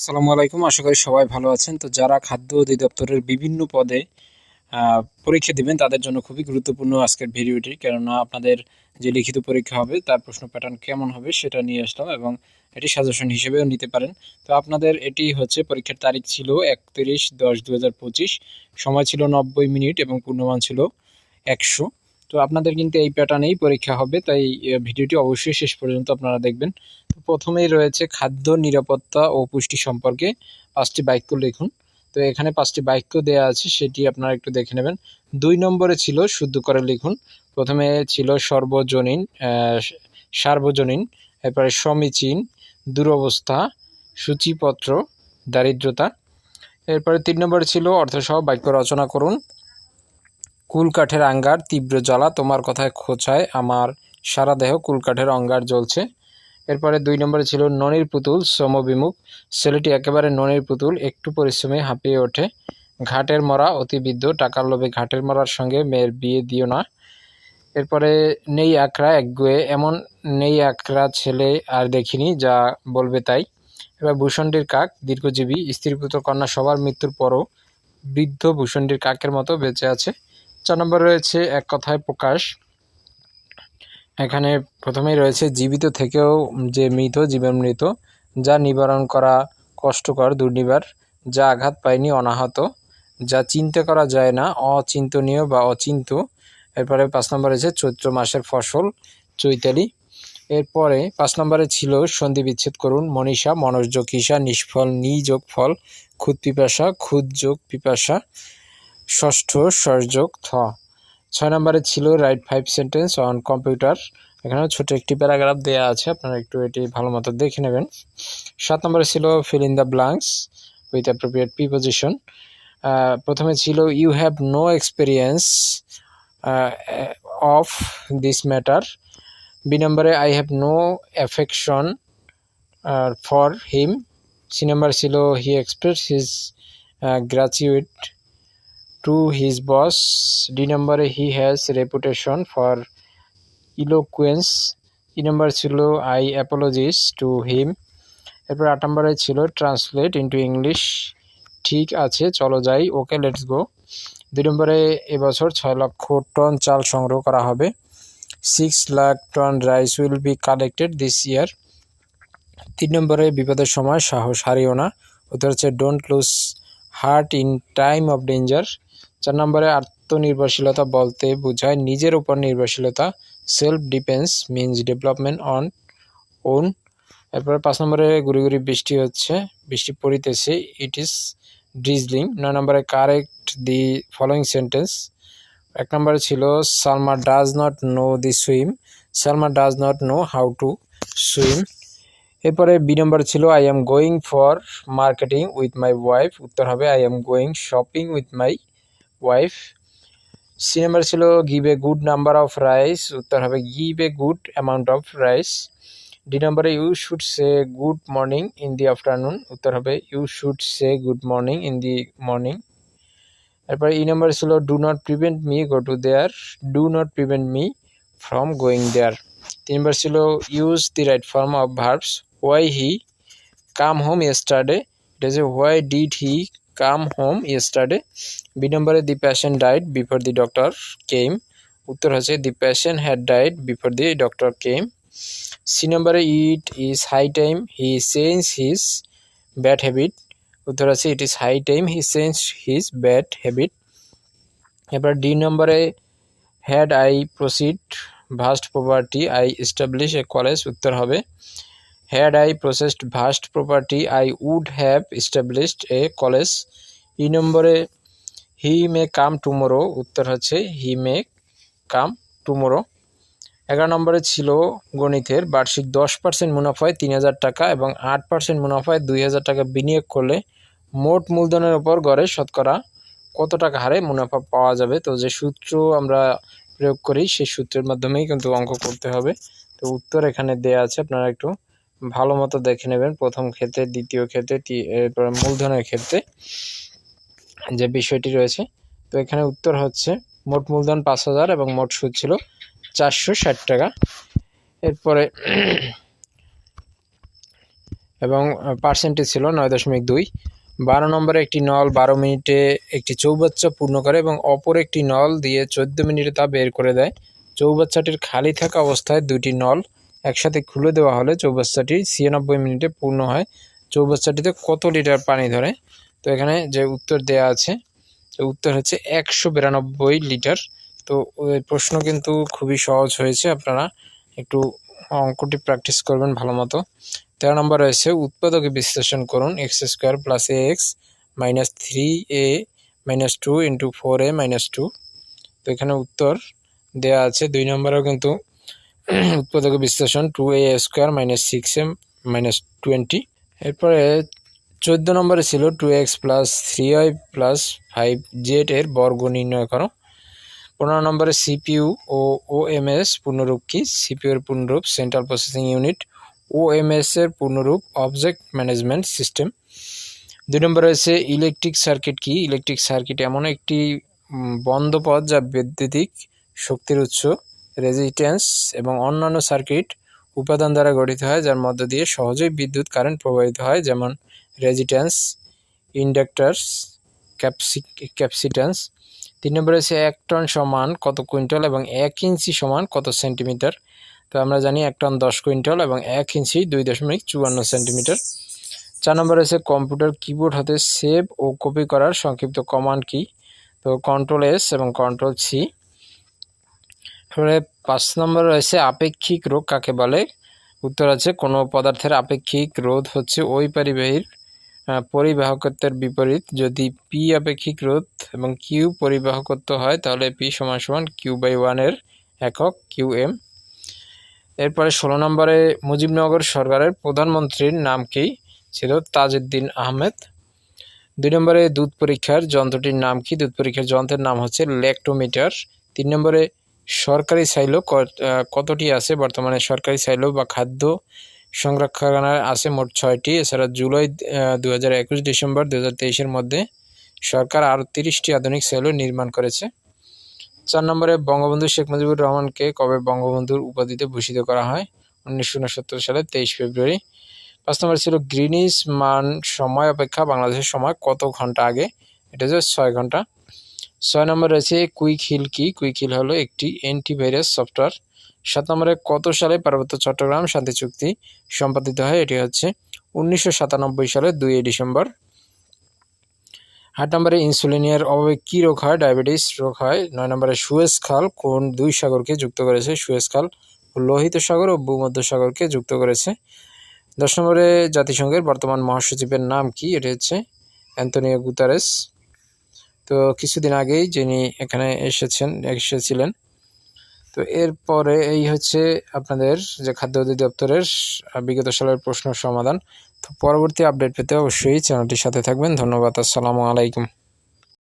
আসসালামু আলাইকুম। আশা করি সবাই ভালো আছেন। তো যারা খাদ্য অধিদপ্তরের বিভিন্ন পদে পরীক্ষা দিবেন তাদের জন্য খুবই গুরুত্বপূর্ণ আজকের ভিডিওটি, কেননা আপনাদের যে লিখিত পরীক্ষা হবে তার প্রশ্ন প্যাটার্ন কেমন হবে সেটা নিয়ে আসলাম এবং এটি সাজেশন হিসেবেও নিতে পারেন। তো আপনাদের এটি হচ্ছে পরীক্ষার তারিখ ছিল 31/10/2025, সময় ছিল 90 মিনিট এবং পূর্ণমান ছিল 100। তো আপনাদের কিন্তু এই প্যাটার্নেই পরীক্ষা হবে, তাই ভিডিওটি অবশ্যই শেষ পর্যন্ত আপনারা দেখবেন। তো প্রথমেই রয়েছে খাদ্য নিরাপত্তা ও পুষ্টি সম্পর্কে 5টি বাক্য লিখুন। তো এখানে 5টি বাক্য দেয়া আছে, সেটি আপনারা একটু দেখে নেবেন। 2 নম্বরে ছিল শুদ্ধ করে লিখুন। প্রথমে ছিল সার্বজনীন, এরপরে সমীচীন, দুরবস্থা, সূচিপত্র, দারিদ্রতা। এরপরে 3 নম্বরে ছিল অর্থসহ বাক্য রচনা করুন। কুলকাঠের আঙ্গার তীব্র জ্বালা, তোমার কথায় খোঁচায় আমার সারা দেহ কুলকাঠের অঙ্গার জ্বলছে। এরপরে 2 নম্বরে ছিল ননির পুতুল শ্রমবিমুখ, ছেলেটি একেবারে ননির পুতুল, একটু পরিশ্রমে হাঁপিয়ে ওঠে। ঘাটের মরা অতিবৃদ্ধ, টাকার লোভে ঘাটের মরার সঙ্গে মেয়ের বিয়ে দিও না। এরপরে নেই আকড়া একগুঁয়ে, এমন নেই আকড়া ছেলে আর দেখিনি, যা বলবে তাই। এবার ভূষণ্ডীর কাক দীর্ঘজীবী, স্ত্রী পুত্র কন্যা সবার মৃত্যুর পরও বৃদ্ধ ভূষণ্ডীর কাকের মতো বেঁচে আছে। 4 নম্বরে রয়েছে এক কথায় প্রকাশ। এখানে প্রথমেই রয়েছে জীবিত থেকেও যে মৃত জীবন মৃত, যা নিবারণ করা কষ্টকর দুর্নিবার, যা আঘাত পায়নি অনাহত, যা চিন্তা করা যায় না অচিন্তনীয় বা অচিন্ত। এরপরে 5 নম্বরে রয়েছে চৈত্র মাসের ফসল চৈতালি। এরপরে 5 নম্বরে ছিল সন্ধি বিচ্ছেদ করুন। মনীষা মনস্যোগ ঈশা, নিষ্ফল নি যোগ ফল, ক্ষুদ পিপাসা ক্ষুদ যোগ পিপাসা, ষষ্ঠ স্বরযোগ থ। 6 নম্বরে ছিল রাইট 5 সেন্টেন্স অন কম্পিউটার। এখানেও ছোট একটি প্যারাগ্রাফ দেওয়া আছে, আপনারা একটু এটি ভালো মতো দেখে নেবেন। 7 নম্বরে ছিল fill in the blanks with appropriate preposition. প্রথমে ছিল you have no experience of this matter. B নম্বরে I have no affection for him. C number ছিল he express his gratitude to his boss. D number he has reputation for eloquence. E number ছিল I apologize to him. এরপর 8 নম্বরে ছিল translate into English, ঠিক আছে চলো যাই, okay let's go. 2 নম্বরে এবছর 6 লক্ষ টন চাল সংগ্রহ করা হবে। 6 lakh ton rice will be collected this year. 3 নম্বরে বিপদের সময় সাহস হারিও না, উত্তর হচ্ছে don't lose heart in time of danger. 4 নম্বরে আত্মনির্ভরশীলতা বলতে বোঝায় নিজের উপর নির্ভরশীলতা। Self dependence means development on own. এরপরে 5 নম্বরে গুড়ি গুড়ি বৃষ্টি হচ্ছে, বৃষ্টি পড়িতেছে, ইট ইজ ড্রিজলিং। 9 নম্বরে কারেক্ট দি ফলোয়িং সেন্টেন্স। 1 নম্বরে ছিল Salma does not know the swim, Salma does not know how to swim. এরপরে বি নম্বর ছিল I am going for marketing with my wife, উত্তর হবে I am going shopping with my wife. C number ছিল give a good number of rice, উত্তর হবে give a good amount of rice. D নম্বরে you should say good morning in the afternoon, উত্তর হবে you should say good morning in the morning. এরপরে E number ছিল do not prevent me go to there, do not prevent me from going there. 3 number ছিল use the right form of verbs. Why he come home yesterday, এটা হচ্ছে why did he come home yesterday. B নম্বরে the patient died before the doctor came, উত্তর হচ্ছে the patient had died before the doctor came. C নম্বরে it is high time he change his bad habit, উত্তর আছে it is high time he change his bad habit. এবার D নম্বরে had I proceed vast property I establish a college, উত্তর হবে had I processed vast property I would have established a college. E নম্বরে he May come tomorrow, উত্তর হচ্ছে হি মে come tomorrow. 11 নম্বরে ছিল গণিতের বার্ষিক 10% মুনাফায় 3000 টাকা এবং 8% মুনাফায় 2000 টাকা বিনিয়োগ করলে মোট মূলধনের ওপর গড়ে শতকরা কত টাকা হারে মুনাফা পাওয়া যাবে। তো যে সূত্র আমরা প্রয়োগ করি সেই সূত্রের মাধ্যমেই কিন্তু অঙ্ক করতে হবে। তো উত্তর এখানে দেয়া আছে, আপনারা একটু ভালো মতো দেখে নেবেন। প্রথম ক্ষেত্রে, দ্বিতীয় ক্ষেত্রে, এরপর মূলধনের ক্ষেত্রে যে বিষয়টি রয়েছে। তো এখানে উত্তর হচ্ছে মোট মূলধন 5000 এবং মোট সুদ ছিল 460 টাকা। এবং পার্সেন্টেজ ছিল 9.2। 12 নম্বরে একটি নল 12 মিনিটে একটি চৌবাচ্চা পূর্ণ করে এবং অপর একটি নল দিয়ে 14 মিনিটে তা বের করে দেয়। চৌবাচ্চাটির খালি থাকা অবস্থায় দুটি নল একসাথে খুলে দেওয়া হলে চৌবাচ্চাটি 96 মিনিটে পূর্ণ হয়। চৌবাচ্চাটিতে কত লিটার পানি ধরে? তো এখানে যে উত্তর দেয়া আছে, তো উত্তর হচ্ছে 192 লিটার। তো প্রশ্ন কিন্তু খুবই সহজ হয়েছে, আপনারা একটু অঙ্কটি প্র্যাকটিস করবেন ভালো মতো। 13 নম্বর রয়েছে উৎপাদকে বিশ্লেষণ করুন। x² + ax - 3a - 2 × 4a - 2। তো এখানে উত্তর দেয়া আছে। 2 নম্বরেও কিন্তু উৎপাদকে বিশ্লেষণ 2a² - 6a - 20। এরপরে 14 নম্বরে ছিল 2x + 3y + 5z এর বর্গ নির্ণয় করো। 15 নম্বরে সিপিইউ ও ওএমএস পূর্ণরূপ কি? সিপিইউ এর পূর্ণরূপ সেন্ট্রাল প্রসেসিং ইউনিট, ওএমএস এর পূর্ণরূপ অবজেক্ট ম্যানেজমেন্ট সিস্টেম। 2 নম্বরে রয়েছে ইলেকট্রিক সার্কিট কি? ইলেকট্রিক সার্কিট এমন একটি বন্ধ পথ যা বৈদ্যুতিক শক্তির উৎস, রেজিস্ট্যান্স এবং অন্যান্য সার্কিট উপাদান দ্বারা গঠিত হয়, যার মধ্য দিয়ে সহজেই বিদ্যুৎ কারেন্ট প্রবাহিত হয়, যেমন রেজিস্ট্যান্স, ইন্ডাক্টরস, ক্যাপাসিট্যান্স। 3 নম্বরে রয়েছে 1 টন সমান কত কুইন্টাল এবং 1 ইঞ্চি সমান কত সেন্টিমিটার? তো আমরা জানি 1 টন 10 কুইন্টাল এবং 1 ইঞ্চি 2.54 সেন্টিমিটার। 4 নম্বরে রয়েছে কম্পিউটার কিবোর্ড হতে সেভ ও কপি করার সংক্ষিপ্ত কমান্ড কি? তো Ctrl+S এবং Ctrl+C। এরপরে 5 নম্বরে রয়েছে আপেক্ষিক রোধ কাকে বলে? উত্তর আছে কোনো পদার্থের আপেক্ষিক রোধ হচ্ছে ওই পরিবাহকত্বের বিপরীত। যদি পি আপেক্ষিক রোধ এবং কিউ পরিবাহকত্ব হয় তাহলে পি = q/1 এর একক qm। এরপরে 16 নম্বরে মুজিবনগর সরকারের প্রধানমন্ত্রীর নাম কি? ছিল তাজউদ্দিন আহমেদ। 2 নম্বরে দুধ পরীক্ষার যন্ত্রটির নাম কি? দুধ পরীক্ষার যন্ত্রের নাম হচ্ছে ল্যাক্টোমিটার। 3 নম্বরে সরকারি সাইলো কতটি আছে? বর্তমানে সরকারি সাইলো বা খাদ্য সংরক্ষণাগার আছে মোট 6টি। এছাড়া জুলাই 2021 ডিসেম্বর 2023-এর মধ্যে সরকার আরও 30টি আধুনিক সাইলো নির্মাণ করেছে। 4 নম্বরে বঙ্গবন্ধু শেখ মুজিবুর রহমানকে কবে বঙ্গবন্ধুর উপাধিতে ভূষিত করা হয়? 1969 সালের 23 ফেব্রুয়ারি। 5 নম্বরে ছিল গ্রিনিচ মান সময় অপেক্ষা বাংলাদেশের সময় কত ঘন্টা আগে? এটা হচ্ছে 6 ঘন্টা। 6 নম্বরে রয়েছে কুইক হিল কি? কুইক হিল হলো একটি অ্যান্টিভাইরাস সফটওয়্যার। 7 নম্বরে কত সালে পার্বত্য চট্টগ্রাম শান্তি চুক্তি সম্পাদিত হয়? এটি হচ্ছে 1997 সালের 2 ডিসেম্বর। 8 নম্বরে ইনসুলিনের অভাবে কী রোগ হয়? ডায়াবেটিস রোগ হয়। 9 নম্বরে সুয়েজ খাল কোন 2 সাগরকে যুক্ত করেছে? সুয়েজ খাল লোহিত সাগর ও ভূমধ্য সাগরকে যুক্ত করেছে। 10 নম্বরে জাতিসংঘের বর্তমান মহাসচিবের নাম কি? এটি হচ্ছে অ্যান্তোনিও গুতেরেস। তো কিছুদিন আগেই যিনি এখানে এসেছিলেন। তো এরপরে এই হচ্ছে আপনাদের যে খাদ্য অধিদপ্তরের বিগত সালের প্রশ্ন সমাধান। তো পরবর্তী আপডেট পেতে অবশ্যই চ্যানেলটির সাথে থাকবেন। ধন্যবাদ। আসসালামু আলাইকুম।